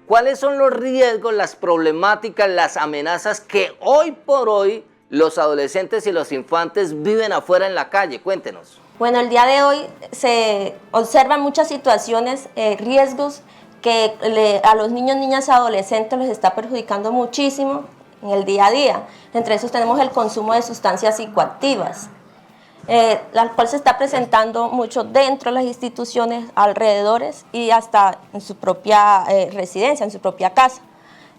¿Cuáles son los riesgos, las problemáticas, las amenazas que hoy por hoy los adolescentes y los infantes viven afuera en la calle? Cuéntenos. Bueno, el día de hoy se observan muchas situaciones, riesgos que a los niños, niñas y adolescentes les está perjudicando muchísimo en el día a día. Entre esos tenemos el consumo de sustancias psicoactivas, la cual se está presentando mucho dentro de las instituciones, alrededores y hasta en su propia residencia, en su propia casa.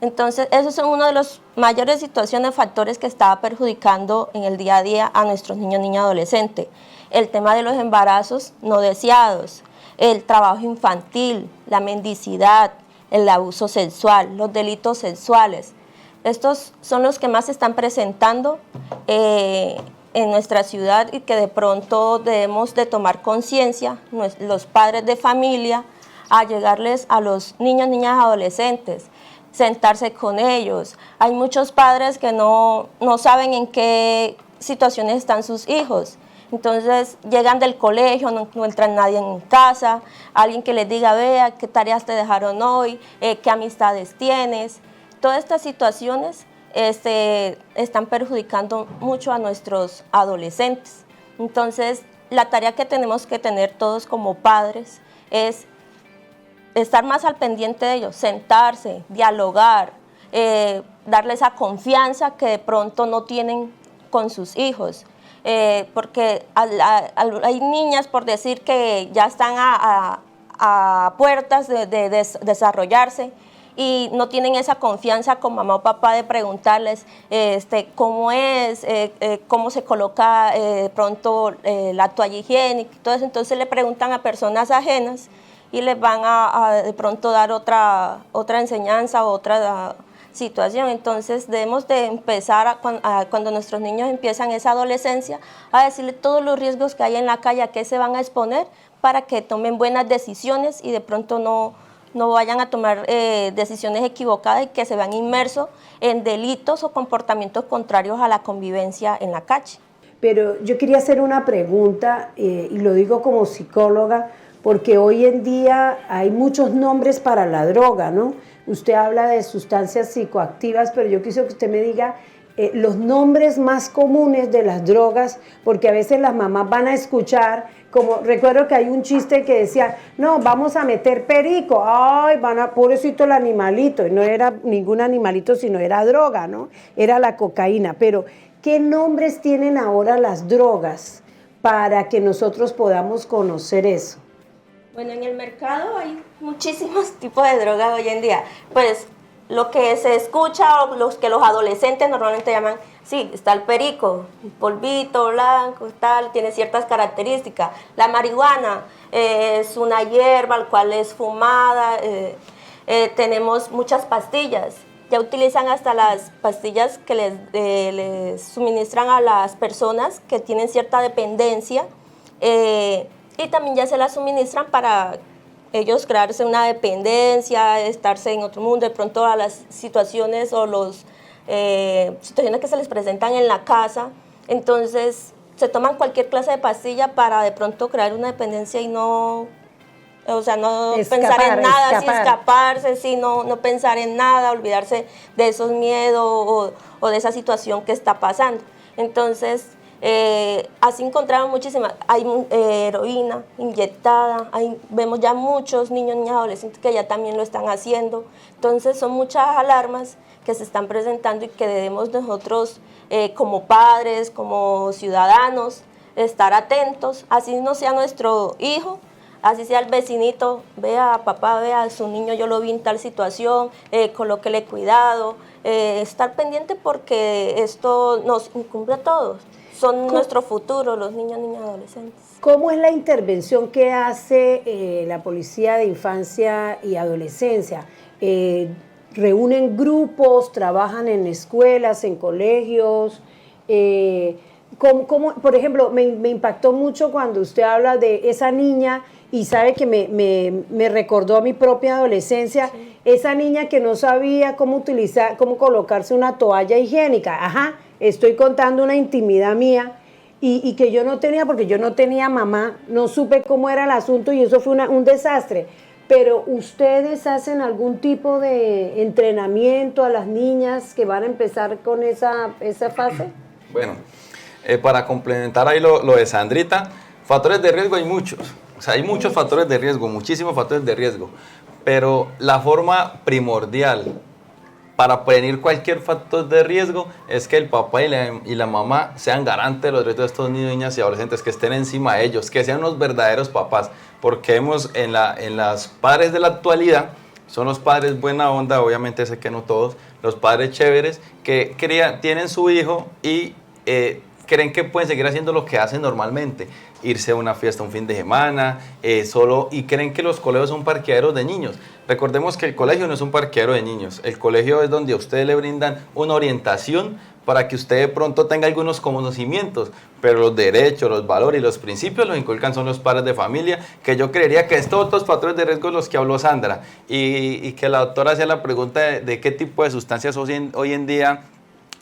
Entonces, esos son uno de los mayores situaciones, factores que está perjudicando en el día a día a nuestros niños, niñas y adolescentes. El tema de los embarazos no deseados, el trabajo infantil, la mendicidad, el abuso sexual, los delitos sexuales. Estos son los que más se están presentando en nuestra ciudad y que de pronto debemos de tomar conciencia, los padres de familia, a llegarles a los niños, niñas, adolescentes, sentarse con ellos. Hay muchos padres que no saben en qué situaciones están sus hijos. Entonces llegan del colegio, no encuentran nadie en casa, alguien que les diga, vea, qué tareas te dejaron hoy, qué amistades tienes. Todas estas situaciones están perjudicando mucho a nuestros adolescentes. Entonces, la tarea que tenemos que tener todos como padres es estar más al pendiente de ellos, sentarse, dialogar, darles esa confianza que de pronto no tienen con sus hijos. Porque hay niñas, por decir, que ya están a puertas de desarrollarse y no tienen esa confianza con mamá o papá de preguntarles cómo es, cómo se coloca de pronto la toalla higiénica y todo eso. Entonces le preguntan a personas ajenas y les van a de pronto dar otra enseñanza o otra situación. Entonces debemos de empezar cuando nuestros niños empiezan esa adolescencia a decirle todos los riesgos que hay en la calle, a qué se van a exponer para que tomen buenas decisiones y de pronto no vayan a tomar decisiones equivocadas y que se vean inmersos en delitos o comportamientos contrarios a la convivencia en la calle. Pero yo quería hacer una pregunta y lo digo como psicóloga porque hoy en día hay muchos nombres para la droga, ¿no? Usted habla de sustancias psicoactivas, pero yo quisiera que usted me diga los nombres más comunes de las drogas, porque a veces las mamás van a escuchar, como recuerdo que hay un chiste que decía, no, vamos a meter perico, ay, pobrecito el animalito, y no era ningún animalito, sino era droga, ¿no? Era la cocaína, pero ¿qué nombres tienen ahora las drogas para que nosotros podamos conocer eso? Bueno, en el mercado hay muchísimos tipos de drogas hoy en día. Pues lo que se escucha o los que los adolescentes normalmente llaman, sí, está el perico, polvito blanco, tal, tiene ciertas características. La marihuana es una hierba, al cual es fumada. Tenemos muchas pastillas. Ya utilizan hasta las pastillas que les suministran a las personas que tienen cierta dependencia. Y también ya se las suministran para ellos crearse una dependencia, estarse en otro mundo, de pronto a las situaciones o las situaciones que se les presentan en la casa. Entonces se toman cualquier clase de pastilla para de pronto crear una dependencia y no pensar en nada, escaparse, no pensar en nada, olvidarse de esos miedos o de esa situación que está pasando. Entonces, así encontramos muchísimas, hay heroína inyectada, vemos ya muchos niños, niñas, adolescentes que ya también lo están haciendo. Entonces son muchas alarmas que se están presentando y que debemos nosotros como padres, como ciudadanos, estar atentos, así no sea nuestro hijo, así sea el vecinito, vea papá, vea a su niño, yo lo vi en tal situación, colóquele cuidado, estar pendiente porque esto nos incumbe a todos. Son nuestro futuro, los niños, niñas, adolescentes. ¿Cómo es la intervención que hace la Policía de Infancia y Adolescencia? ¿Reúnen grupos, trabajan en escuelas, en colegios? Por ejemplo, me impactó mucho cuando usted habla de esa niña y sabe que me recordó a mi propia adolescencia, sí. Esa niña que no sabía cómo colocarse una toalla higiénica. Ajá, estoy contando una intimidad mía y que yo no tenía, porque yo no tenía mamá, no supe cómo era el asunto y eso fue un desastre. pero ¿ustedes hacen algún tipo de entrenamiento a las niñas que van a empezar con esa fase? Bueno, para complementar ahí lo de Sandrita, factores de riesgo hay muchos. O sea, hay muchos factores de riesgo, muchísimos factores de riesgo. Pero la forma primordial para prevenir cualquier factor de riesgo es que el papá y la mamá sean garantes de los derechos de estos niños, niñas y adolescentes, que estén encima de ellos, que sean unos verdaderos papás. Porque vemos en las padres de la actualidad, son los padres buena onda, obviamente sé que no todos, los padres chéveres, que tienen su hijo y creen que pueden seguir haciendo lo que hacen normalmente, irse a una fiesta un fin de semana, y creen que los colegios son parqueaderos de niños. Recordemos que el colegio no es un parqueadero de niños, el colegio es donde a ustedes le brindan una orientación para que usted de pronto tenga algunos conocimientos, pero los derechos, los valores y los principios los inculcan son los padres de familia, que yo creería que estos otros factores de riesgo los que habló Sandra, y que la doctora hacía la pregunta de qué tipo de sustancias hoy en día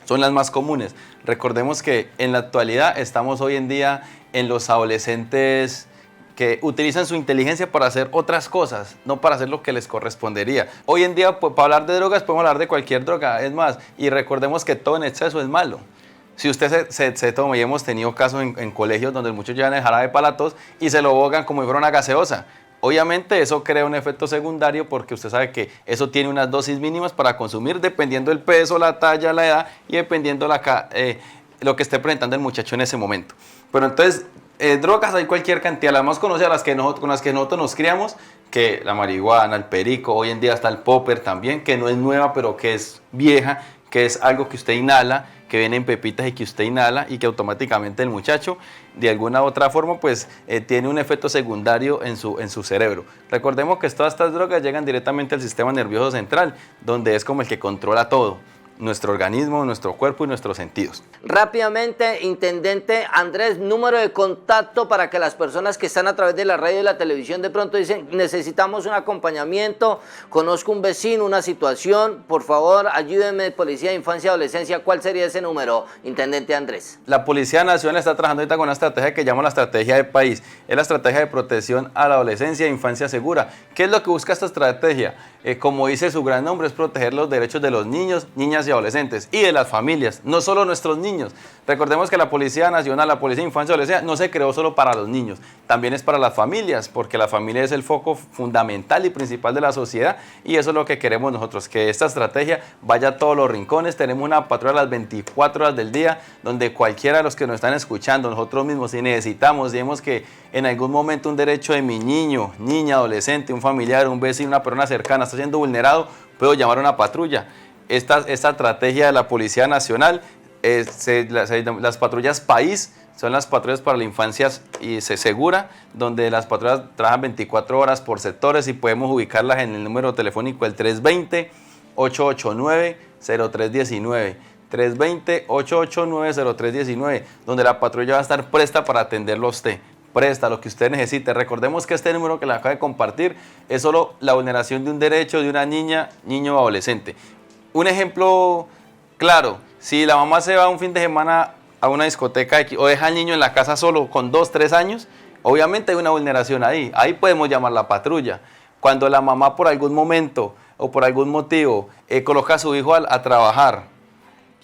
son las más comunes. Recordemos que en la actualidad estamos hoy en día en los adolescentes que utilizan su inteligencia para hacer otras cosas, no para hacer lo que les correspondería. Hoy en día, pues, para hablar de drogas, podemos hablar de cualquier droga, es más, y recordemos que todo en exceso es malo. Si usted se toma, y hemos tenido casos en colegios donde muchos llevan el jarabe para la tos y se lo bogan como si fuera una gaseosa. Obviamente eso crea un efecto secundario porque usted sabe que eso tiene unas dosis mínimas para consumir dependiendo del peso, la talla, la edad y dependiendo lo que esté presentando el muchacho en ese momento. Pero entonces, drogas hay cualquier cantidad, las más conocidas, con las que nosotros nos criamos, que la marihuana, el perico, hoy en día está el popper también, que no es nueva pero que es vieja, que es algo que usted inhala, que viene en pepitas y que usted inhala y que automáticamente el muchacho de alguna u otra forma pues tiene un efecto secundario en su cerebro. Recordemos que todas estas drogas llegan directamente al sistema nervioso central, donde es como el que controla todo, nuestro organismo, nuestro cuerpo y nuestros sentidos. Rápidamente, Intendente Andrés, número de contacto para que las personas que están a través de la radio y la televisión de pronto dicen, necesitamos un acompañamiento, conozco un vecino, una situación, por favor, ayúdenme, Policía de Infancia y Adolescencia, ¿cuál sería ese número, Intendente Andrés? La Policía Nacional está trabajando ahorita con una estrategia que llama la estrategia de país, es la estrategia de protección a la adolescencia e infancia segura. ¿Qué es lo que busca esta estrategia? Como dice su gran nombre, es proteger los derechos de los niños, niñas y adolescentes y de las familias, no solo nuestros niños. Recordemos que la Policía Nacional, la Policía de Infancia y Adolescencia no se creó solo para los niños, también es para las familias, porque la familia es el foco fundamental y principal de la sociedad y eso es lo que queremos nosotros, que esta estrategia vaya a todos los rincones. Tenemos una patrulla a las 24 horas del día, donde cualquiera de los que nos están escuchando, nosotros mismos, si necesitamos, digamos que en algún momento un derecho de mi niño, niña, adolescente, un familiar, un vecino, una persona cercana está siendo vulnerado, puedo llamar a una patrulla. Esta estrategia de la Policía Nacional, las patrullas país, son las patrullas para la infancia y segura, donde las patrullas trabajan 24 horas por sectores y podemos ubicarlas en el número telefónico el 320-889-0319. 320-889-0319, donde la patrulla va a estar presta para atenderlo a usted. Presta lo que usted necesite. Recordemos que este número que le acabo de compartir es solo la vulneración de un derecho de una niña, niño o adolescente. Un ejemplo claro, si la mamá se va un fin de semana a una discoteca o deja al niño en la casa solo con 2, 3 años, obviamente hay una vulneración ahí podemos llamar la patrulla. Cuando la mamá por algún momento o por algún motivo coloca a su hijo a trabajar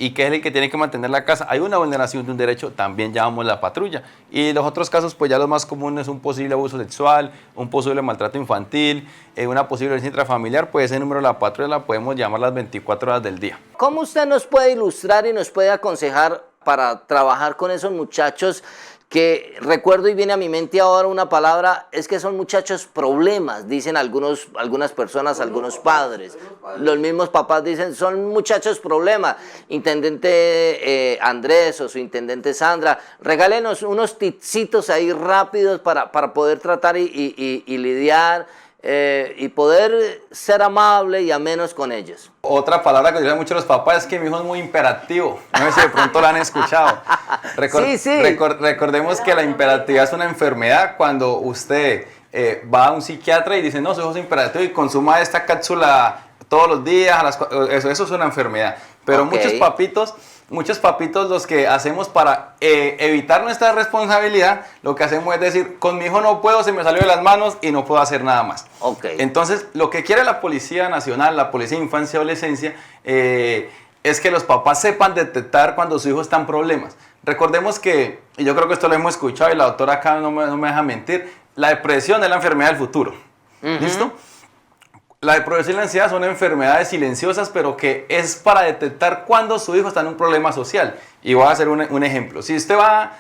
y que es el que tiene que mantener la casa, hay una vulneración de un derecho, también llamamos la patrulla. Y los otros casos, pues ya los más comunes, un posible abuso sexual, un posible maltrato infantil, una posible violencia intrafamiliar, pues ese número de la patrulla la podemos llamar las 24 horas del día. ¿Cómo usted nos puede ilustrar y nos puede aconsejar para trabajar con esos muchachos que recuerdo y viene a mi mente ahora una palabra, es que son muchachos problemas, dicen algunas personas, algunos padres, los mismos papás dicen, son muchachos problemas. Intendente Andrés o su intendente Sandra, regálenos unos tipsitos ahí rápidos para poder tratar y lidiar y poder ser amable y amenos con ellos. Otra palabra que utilizan mucho los papás es que mi hijo es muy imperativo. No sé si de pronto lo han escuchado. Sí. Recordemos que la hiperactividad es una enfermedad. Cuando usted va a un psiquiatra y dice, no, su hijo es imperativo y consuma esta cápsula todos los días, eso es una enfermedad. Pero muchos papitos muchos papitos los que hacemos para evitar nuestra responsabilidad, lo que hacemos es decir, con mi hijo no puedo, se me salió de las manos y no puedo hacer nada más. Okay. Entonces, lo que quiere la Policía Nacional, la Policía de Infancia y Adolescencia, es que los papás sepan detectar cuando su hijo está en problemas. Recordemos que, y yo creo que esto lo hemos escuchado y la doctora acá no me deja mentir, la depresión es la enfermedad del futuro. ¿Listo? La depresión y la ansiedad son enfermedades silenciosas, pero que es para detectar cuando su hijo está en un problema social. Y voy a hacer un ejemplo. Si usted va,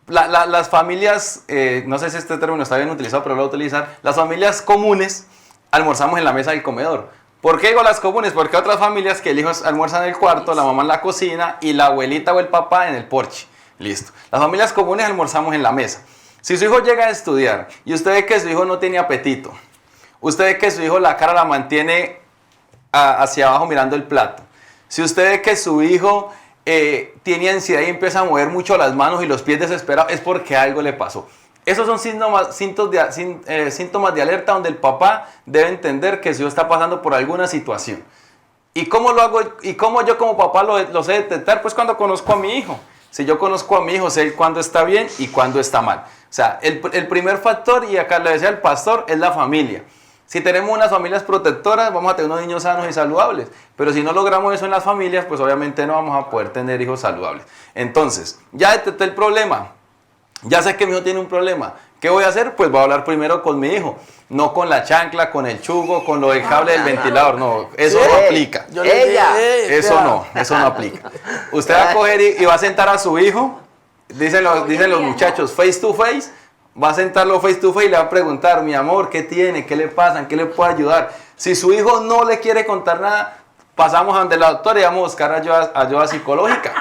las familias, no sé si este término está bien utilizado, pero lo voy a utilizar, las familias comunes almorzamos en la mesa del comedor. ¿Por qué digo las comunes? Porque hay otras familias que el hijo almuerza en el cuarto, la mamá en la cocina y la abuelita o el papá en el porche. Listo. Las familias comunes almorzamos en la mesa. Si su hijo llega a estudiar y usted ve que su hijo no tiene apetito, usted ve que su hijo la cara la mantiene hacia abajo mirando el plato, si usted ve que su hijo tiene ansiedad y empieza a mover mucho las manos y los pies desesperados, es porque algo le pasó. Esos son síntomas de alerta donde el papá debe entender que su hijo está pasando por alguna situación. ¿Y cómo lo hago? ¿Y cómo yo como papá lo sé detectar? Pues cuando conozco a mi hijo. Si yo conozco a mi hijo, sé cuándo está bien y cuándo está mal. O sea, el primer factor, y acá le decía el pastor, es la familia. Si tenemos unas familias protectoras, vamos a tener unos niños sanos y saludables. Pero si no logramos eso en las familias, pues obviamente no vamos a poder tener hijos saludables. Entonces, ya detecté el problema. Ya sé que mi hijo tiene un problema. ¿Qué voy a hacer? Pues voy a hablar primero con mi hijo. No con la chancla, con el chugo, con lo del cable del ventilador. No, eso no aplica. Eso no aplica. Usted va a coger y va a sentar a su hijo, dicen los muchachos, face to face. Va a sentarlo face to face y le va a preguntar, mi amor, ¿qué tiene? ¿Qué le pasa? ¿En qué le puedo ayudar? Si su hijo no le quiere contar nada, pasamos ante la doctora y vamos a buscar ayuda psicológica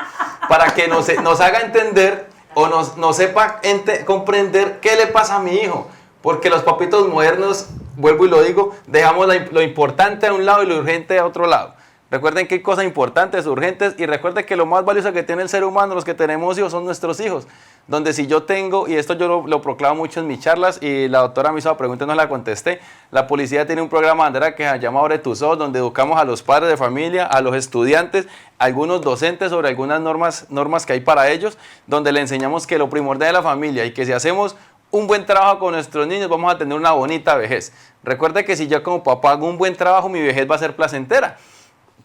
para que nos haga entender o nos sepa comprender qué le pasa a mi hijo. Porque los papitos modernos, vuelvo y lo digo, dejamos lo importante a un lado y lo urgente a otro lado. Recuerden que hay cosas importantes, urgentes, y recuerden que lo más valioso que tiene el ser humano, los que tenemos hijos, son nuestros hijos. Donde si yo tengo, y esto yo lo proclamo mucho en mis charlas, y la doctora me hizo la pregunta y no la contesté, la policía tiene un programa, Andrea, que se llama Abre tus ojos, donde educamos a los padres de familia, a los estudiantes, a algunos docentes sobre algunas normas que hay para ellos, donde le enseñamos que lo primordial de la familia y que si hacemos un buen trabajo con nuestros niños vamos a tener una bonita vejez. Recuerde que si yo como papá hago un buen trabajo, mi vejez va a ser placentera.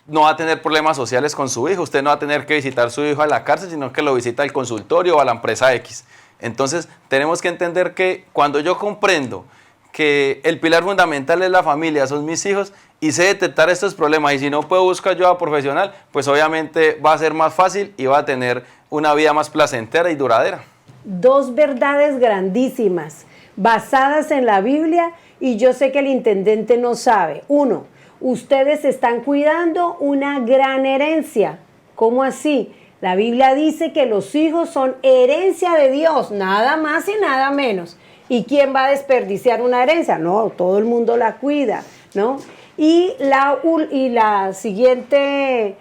No va a tener problemas sociales con su hijo, usted no va a tener que visitar a su hijo a la cárcel, sino que lo visita al consultorio o a la empresa X. Entonces, tenemos que entender que cuando yo comprendo que el pilar fundamental es la familia, son mis hijos, y sé detectar estos problemas, y si no puedo buscar ayuda profesional, pues obviamente va a ser más fácil y va a tener una vida más placentera y duradera. Dos verdades grandísimas, basadas en la Biblia, y yo sé que el intendente no sabe. Uno, ustedes están cuidando una gran herencia. ¿Cómo así? La Biblia dice que los hijos son herencia de Dios, nada más y nada menos. ¿Y quién va a desperdiciar una herencia? No, todo el mundo la cuida, ¿no? Y la siguiente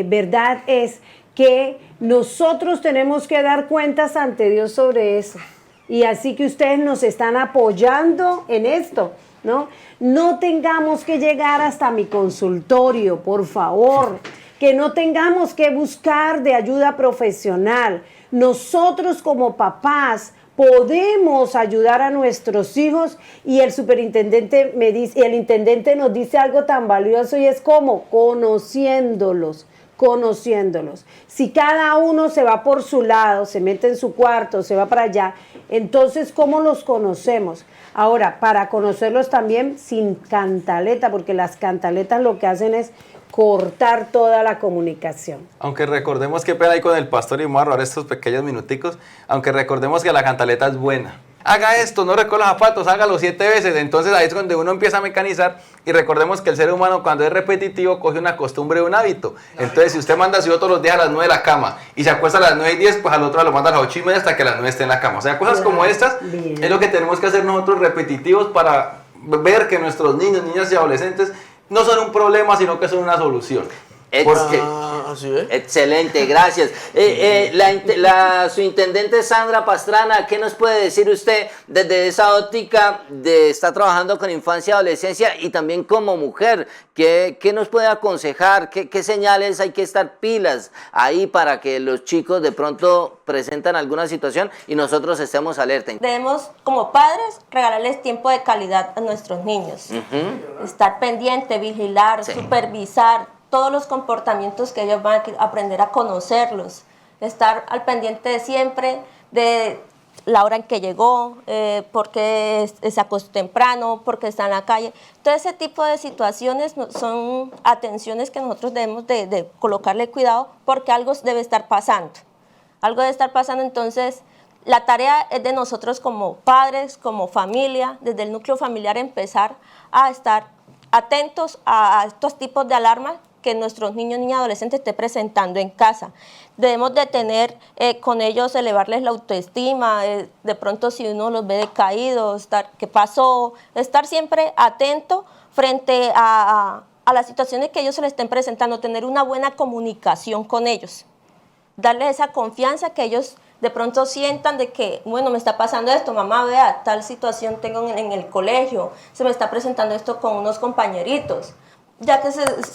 verdad es que nosotros tenemos que dar cuentas ante Dios sobre eso. Y así que ustedes nos están apoyando en esto, ¿no? No tengamos que llegar hasta mi consultorio, por favor, que no tengamos que buscar de ayuda profesional. Nosotros como papás podemos ayudar a nuestros hijos, y el superintendente el intendente nos dice algo tan valioso, y es como conociéndolos. Si cada uno se va por su lado, se mete en su cuarto, se va para allá, entonces ¿cómo los conocemos? Ahora, para conocerlos también sin cantaleta, porque las cantaletas lo que hacen es cortar toda la comunicación. Aunque recordemos, qué pena ahí con el pastor, y vamos a robar estos pequeños minuticos, aunque recordemos que la cantaleta es buena. Haga esto, no recoja los zapatos, hágalo 7 veces. Entonces ahí es donde uno empieza a mecanizar, y recordemos que el ser humano cuando es repetitivo coge una costumbre, un hábito. Entonces si usted manda a su hijo todos los días a las 9 de la cama y se acuesta a las 9:10, pues al otro lo manda a las 8:30 hasta que a las 9 esté en la cama. O sea, cosas como estas es lo que tenemos que hacer nosotros repetitivos para ver que nuestros niños, niñas y adolescentes no son un problema, sino que son una solución. Así es. Excelente, gracias. Su intendente Sandra Pastrana, ¿qué nos puede decir usted desde esa óptica de estar trabajando con infancia y adolescencia y también como mujer? ¿Qué nos puede aconsejar? ¿Qué señales hay que estar pilas ahí para que los chicos de pronto presentan alguna situación y nosotros estemos alerta? Debemos, como padres, regalarles tiempo de calidad a nuestros niños. Estar pendiente, vigilar, supervisar todos los comportamientos que ellos van a aprender a conocerlos. Estar al pendiente de siempre, de la hora en que llegó, por qué se acostó temprano, por qué está en la calle. Todo ese tipo de situaciones son atenciones que nosotros debemos de colocarle cuidado porque algo debe estar pasando. Algo debe estar pasando, entonces la tarea es de nosotros como padres, como familia, desde el núcleo familiar empezar a estar atentos a estos tipos de alarmas que nuestros niños, niñas, adolescentes estén presentando en casa. Debemos de tener con ellos, elevarles la autoestima, de pronto si uno los ve decaídos, qué pasó, estar siempre atento frente a las situaciones que ellos se les estén presentando, tener una buena comunicación con ellos, darles esa confianza que ellos de pronto sientan de que, bueno, me está pasando esto, mamá, vea, tal situación tengo en el colegio, se me está presentando esto con unos compañeritos, ya que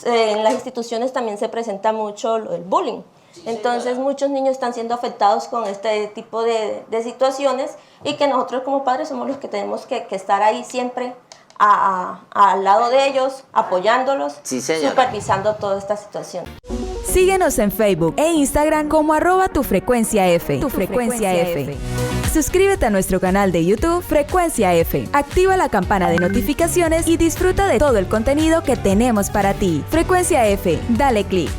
en las instituciones también se presenta mucho el bullying. Entonces muchos niños están siendo afectados con este tipo de situaciones y que nosotros como padres somos los que tenemos que estar ahí siempre al lado de ellos, apoyándolos, supervisando toda esta situación. Síguenos en Facebook e Instagram como @tufrecuenciaF. Tu Frecuencia F. Suscríbete a nuestro canal de YouTube Frecuencia F. Activa la campana de notificaciones y disfruta de todo el contenido que tenemos para ti. Frecuencia F, dale clic.